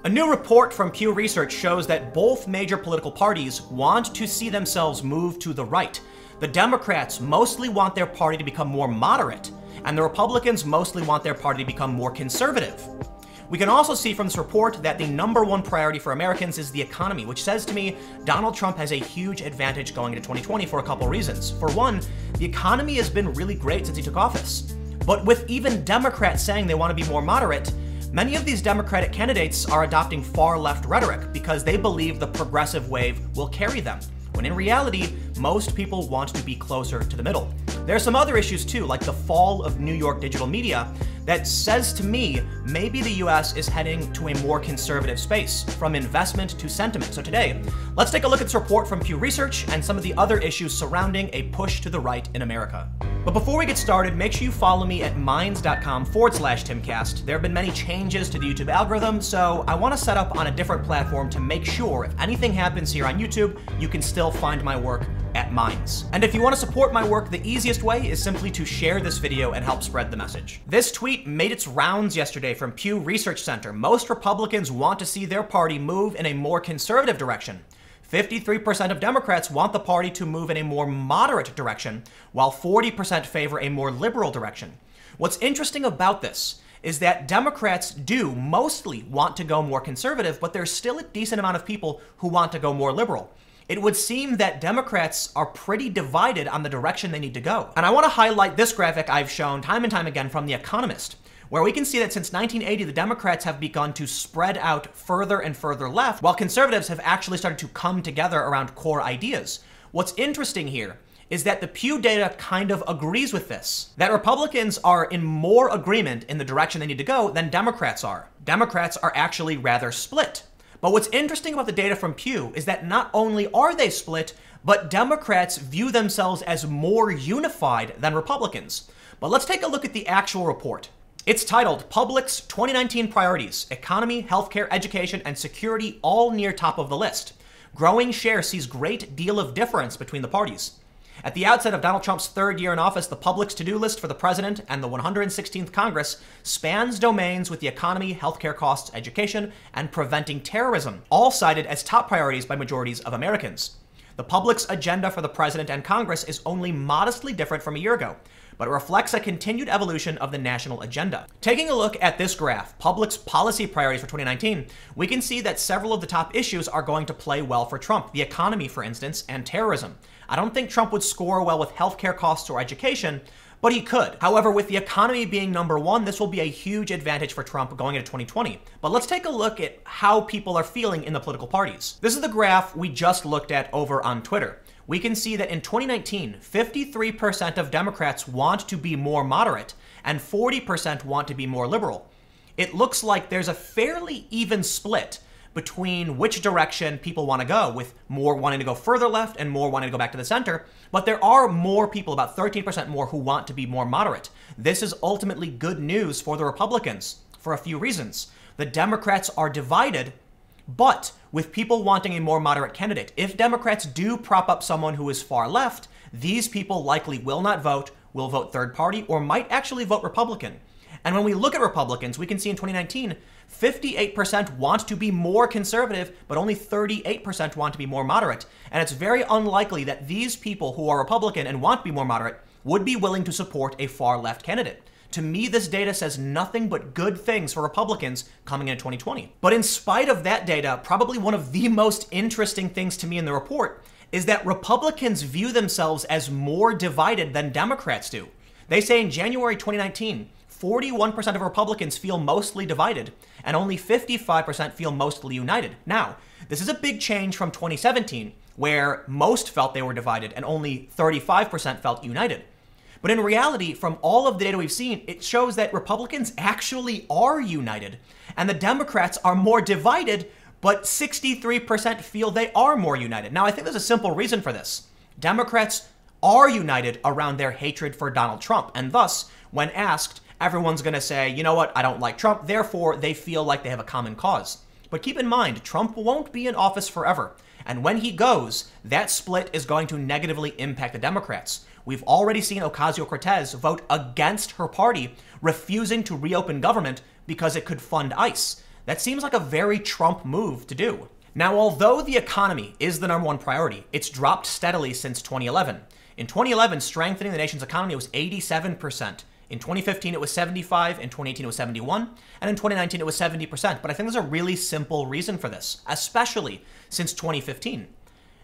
A new report from Pew Research shows that both major political parties want to see themselves move to the right. The Democrats mostly want their party to become more moderate, and the Republicans mostly want their party to become more conservative. We can also see from this report that the #1 priority for Americans is the economy, which says to me Donald Trump has a huge advantage going into 2020 for a couple reasons. For one, the economy has been really great since he took office. But with even Democrats saying they want to be more moderate, many of these Democratic candidates are adopting far-left rhetoric because they believe the progressive wave will carry them, when in reality, most people want to be closer to the middle. There are some other issues too, like the fall of New York digital media, that says to me maybe the US is heading to a more conservative space, from investment to sentiment. So today, let's take a look at this report from Pew Research and some of the other issues surrounding a push to the right in America. But before we get started, make sure you follow me at minds.com/Timcast. There have been many changes to the YouTube algorithm, so I want to set up on a different platform to make sure if anything happens here on YouTube, you can still find my work at Minds. And if you want to support my work, the easiest way is simply to share this video and help spread the message. This tweet made its rounds yesterday from Pew Research Center. Most Republicans want to see their party move in a more conservative direction. 53% of Democrats want the party to move in a more moderate direction, while 40% favor a more liberal direction. What's interesting about this is that Democrats do mostly want to go more conservative, but there's still a decent amount of people who want to go more liberal. It would seem that Democrats are pretty divided on the direction they need to go. And I want to highlight this graphic I've shown time and time again from The Economist, where we can see that since 1980, the Democrats have begun to spread out further and further left, while conservatives have actually started to come together around core ideas. What's interesting here is that the Pew data kind of agrees with this, that Republicans are in more agreement in the direction they need to go than Democrats are. Democrats are actually rather split. But what's interesting about the data from Pew is that not only are they split, but Democrats view themselves as more unified than Republicans. But let's take a look at the actual report. It's titled Public's 2019 Priorities: Economy, Healthcare, Education, and Security all near top of the list. Growing share sees great deal of difference between the parties. At the outset of Donald Trump's third year in office, the Public's to-do list for the president and the 116th Congress spans domains with the economy, healthcare costs, education, and preventing terrorism, all cited as top priorities by majorities of Americans. The Public's agenda for the president and Congress is only modestly different from a year ago, but it reflects a continued evolution of the national agenda. Taking a look at this graph, Public's policy priorities for 2019, we can see that several of the top issues are going to play well for Trump, the economy, for instance, and terrorism. I don't think Trump would score well with healthcare costs or education, but he could. However, with the economy being #1, this will be a huge advantage for Trump going into 2020. But let's take a look at how people are feeling in the political parties. This is the graph we just looked at over on Twitter. We can see that in 2019, 53% of Democrats want to be more moderate and 40% want to be more liberal. It looks like there's a fairly even split between which direction people want to go, with more wanting to go further left and more wanting to go back to the center. But there are more people, about 13% more, who want to be more moderate. This is ultimately good news for the Republicans for a few reasons. The Democrats are divided, but with people wanting a more moderate candidate. If Democrats do prop up someone who is far left, these people likely will not vote, will vote third party, or might actually vote Republican. And when we look at Republicans, we can see in 2019, 58% want to be more conservative, but only 38% want to be more moderate. And it's very unlikely that these people who are Republican and want to be more moderate would be willing to support a far left candidate. To me, this data says nothing but good things for Republicans coming into 2020. But in spite of that data, probably one of the most interesting things to me in the report is that Republicans view themselves as more divided than Democrats do. They say in January 2019, 41% of Republicans feel mostly divided, and only 55% feel mostly united. Now, this is a big change from 2017, where most felt they were divided and only 35% felt united. But in reality, from all of the data we've seen, it shows that Republicans actually are united, and the Democrats are more divided, but 63% feel they are more united. Now, I think there's a simple reason for this. Democrats are united around their hatred for Donald Trump, and thus, when asked, everyone's going to say, you know what, I don't like Trump, therefore they feel like they have a common cause. But keep in mind, Trump won't be in office forever. And when he goes, that split is going to negatively impact the Democrats. We've already seen Ocasio-Cortez vote against her party, refusing to reopen government because it could fund ICE. That seems like a very Trump move to do. Now, although the economy is the number one priority, it's dropped steadily since 2011. In 2011, strengthening the nation's economy was 87%. In 2015, it was 75%, in 2018, it was 71%, and in 2019, it was 70%. But I think there's a really simple reason for this, especially since 2015.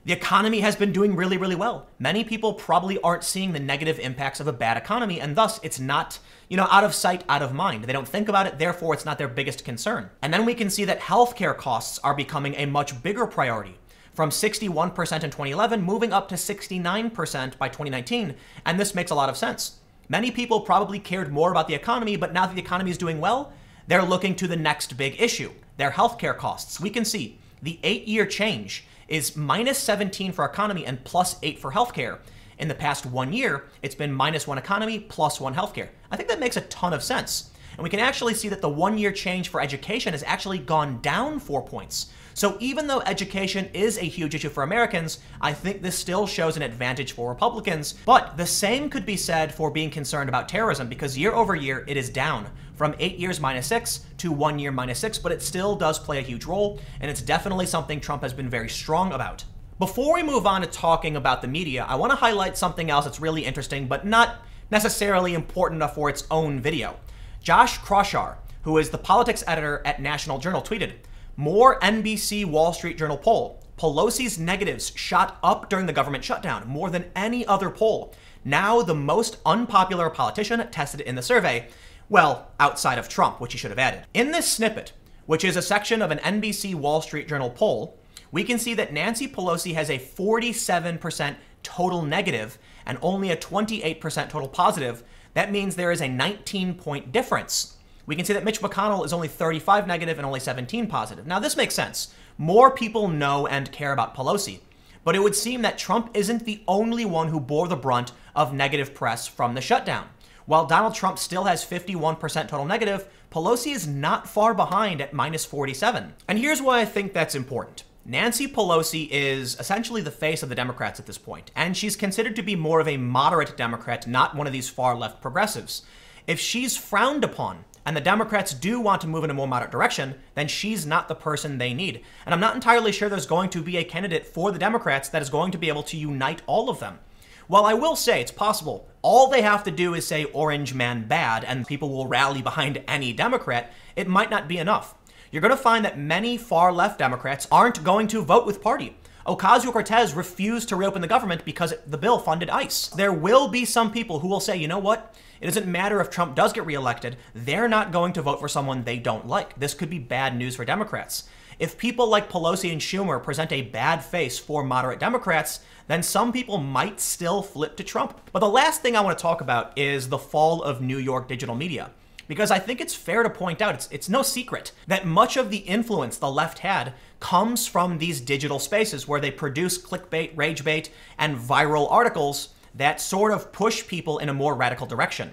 The economy has been doing really, really well. Many people probably aren't seeing the negative impacts of a bad economy, and thus it's not, out of sight, out of mind. They don't think about it, therefore it's not their biggest concern. And then we can see that healthcare costs are becoming a much bigger priority, from 61% in 2011, moving up to 69% by 2019, and this makes a lot of sense. Many people probably cared more about the economy, but now that the economy is doing well, they're looking to the next big issue, their healthcare costs. We can see the 8-year change is -17 for economy and +8 for healthcare. In the past 1 year, it's been -1 economy, +1 healthcare. I think that makes a ton of sense. And we can actually see that the 1-year change for education has actually gone down 4 points. So even though education is a huge issue for Americans, I think this still shows an advantage for Republicans. But the same could be said for being concerned about terrorism, because year over year, it is down from 8 years -6 to 1 year -6, but it still does play a huge role, and it's definitely something Trump has been very strong about. Before we move on to talking about the media, I want to highlight something else that's really interesting, but not necessarily important enough for its own video. Josh Kroshar, who is the politics editor at National Journal, tweeted, "More NBC Wall Street Journal poll. Pelosi's negatives shot up during the government shutdown, more than any other poll. Now the most unpopular politician tested in the survey. Well, outside of Trump, which he should have added." In this snippet, which is a section of an NBC Wall Street Journal poll, we can see that Nancy Pelosi has a 47% total negative and only a 28% total positive. That means there is a 19-point difference. We can see that Mitch McConnell is only 35 negative and only 17 positive. Now, this makes sense. More people know and care about Pelosi. But it would seem that Trump isn't the only one who bore the brunt of negative press from the shutdown. While Donald Trump still has 51% total negative, Pelosi is not far behind at -47. And here's why I think that's important. Nancy Pelosi is essentially the face of the Democrats at this point, and she's considered to be more of a moderate Democrat, not one of these far-left progressives. If she's frowned upon, and the Democrats do want to move in a more moderate direction, then she's not the person they need. And I'm not entirely sure there's going to be a candidate for the Democrats that is going to be able to unite all of them. While I will say it's possible, all they have to do is say Orange Man bad and people will rally behind any Democrat, it might not be enough. You're going to find that many far-left Democrats aren't going to vote with party. Ocasio-Cortez refused to reopen the government because the bill funded ICE. There will be some people who will say, you know what? It doesn't matter if Trump does get reelected. They're not going to vote for someone they don't like. This could be bad news for Democrats. If people like Pelosi and Schumer present a bad face for moderate Democrats, then some people might still flip to Trump. But the last thing I want to talk about is the fall of New York digital media. Because I think it's fair to point out, it's no secret, that much of the influence the left had comes from these digital spaces where they produce clickbait, rage bait, and viral articles that sort of push people in a more radical direction.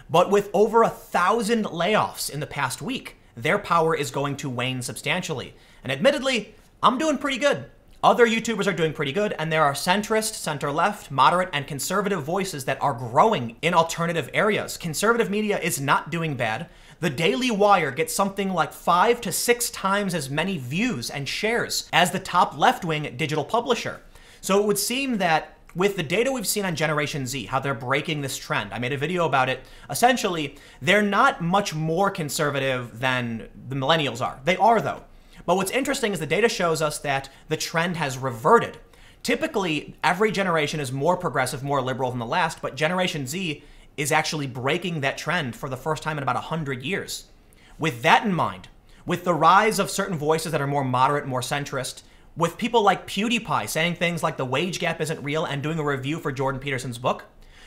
But with over 1,000 layoffs in the past week, their power is going to wane substantially. And admittedly, I'm doing pretty good. Other YouTubers are doing pretty good, and there are centrist, center-left, moderate, and conservative voices that are growing in alternative areas. Conservative media is not doing bad. The Daily Wire gets something like 5 to 6 times as many views and shares as the top left-wing digital publisher. So it would seem that with the data we've seen on Generation Z, how they're breaking this trend, I made a video about it. Essentially, they're not much more conservative than the millennials are. They are, though. But what's interesting is the data shows us that the trend has reverted. Typically, every generation is more progressive, more liberal than the last, but Generation Z is actually breaking that trend for the first time in about 100 years. With that in mind, with the rise of certain voices that are more moderate, more centrist, with people like PewDiePie saying things like the wage gap isn't real and doing a review for Jordan Peterson's book,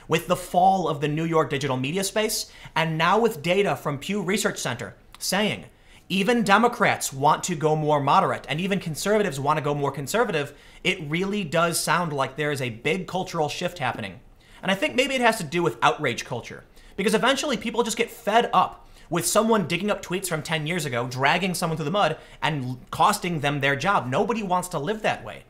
with the fall of the New York digital media space, and now with data from Pew Research Center saying even Democrats want to go more moderate and even conservatives want to go more conservative, it really does sound like there is a big cultural shift happening. And I think maybe it has to do with outrage culture, because eventually people just get fed up with someone digging up tweets from 10 years ago, dragging someone through the mud and costing them their job. Nobody wants to live that way.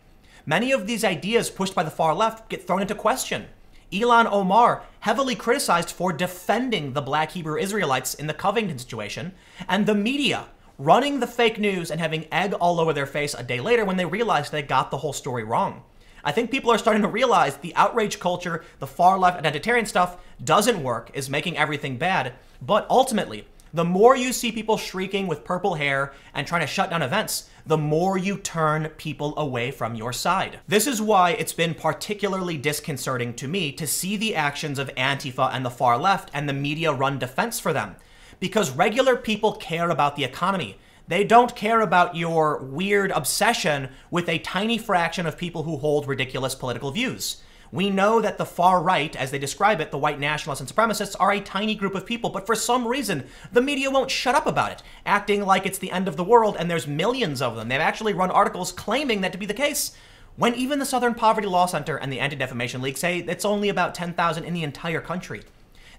Many of these ideas pushed by the far left get thrown into question. Ilhan Omar heavily criticized for defending the Black Hebrew Israelites in the Covington situation, and the media running the fake news and having egg all over their face a day later when they realized they got the whole story wrong. I think people are starting to realize the outrage culture, the far left identitarian stuff doesn't work, is making everything bad. But ultimately, the more you see people shrieking with purple hair and trying to shut down events, the more you turn people away from your side. This is why it's been particularly disconcerting to me to see the actions of Antifa and the far left and the media run defense for them. Because regular people care about the economy. They don't care about your weird obsession with a tiny fraction of people who hold ridiculous political views. We know that the far right, as they describe it, the white nationalists and supremacists, are a tiny group of people, but for some reason, the media won't shut up about it, acting like it's the end of the world and there's millions of them. They've actually run articles claiming that to be the case, when even the Southern Poverty Law Center and the Anti-Defamation League say it's only about 10,000 in the entire country.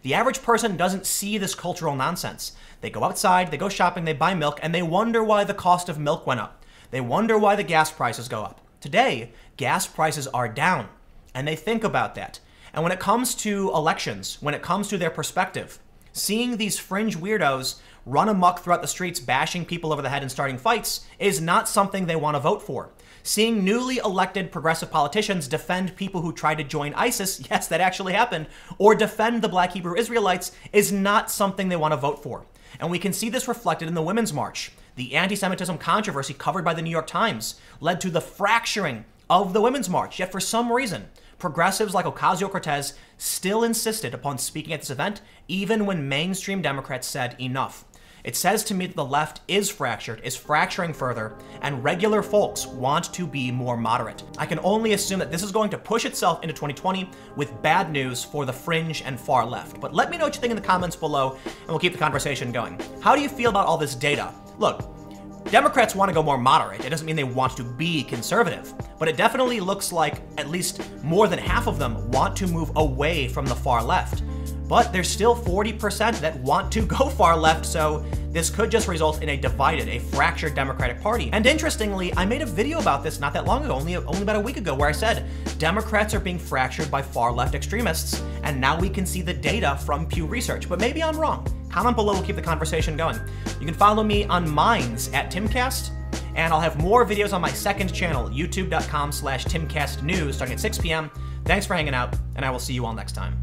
The average person doesn't see this cultural nonsense. They go outside, they go shopping, they buy milk, and they wonder why the cost of milk went up. They wonder why the gas prices go up. Today, gas prices are down, and they think about that. And when it comes to elections, when it comes to their perspective, seeing these fringe weirdos run amok throughout the streets, bashing people over the head and starting fights, is not something they want to vote for. Seeing newly elected progressive politicians defend people who tried to join ISIS, yes, that actually happened, or defend the Black Hebrew Israelites is not something they want to vote for. And we can see this reflected in the Women's March. The anti-Semitism controversy covered by the New York Times led to the fracturing of the Women's March, yet for some reason, progressives like Ocasio-Cortez still insisted upon speaking at this event, even when mainstream Democrats said enough. It says to me that the left is fractured, is fracturing further, and regular folks want to be more moderate. I can only assume that this is going to push itself into 2020 with bad news for the fringe and far left. But let me know what you think in the comments below, and we'll keep the conversation going. How do you feel about all this data? Look, Democrats want to go more moderate. It doesn't mean they want to be conservative, but it definitely looks like at least more than half of them want to move away from the far left. But there's still 40% that want to go far left, so this could just result in a divided, a fractured Democratic Party. And interestingly, I made a video about this not that long ago, only about a week ago, where I said Democrats are being fractured by far left extremists, and now we can see the data from Pew Research. But maybe I'm wrong. Comment below, we'll keep the conversation going. You can follow me on Minds at Timcast, and I'll have more videos on my second channel, youtube.com/TimcastNews, starting at 6 p.m. Thanks for hanging out, and I will see you all next time.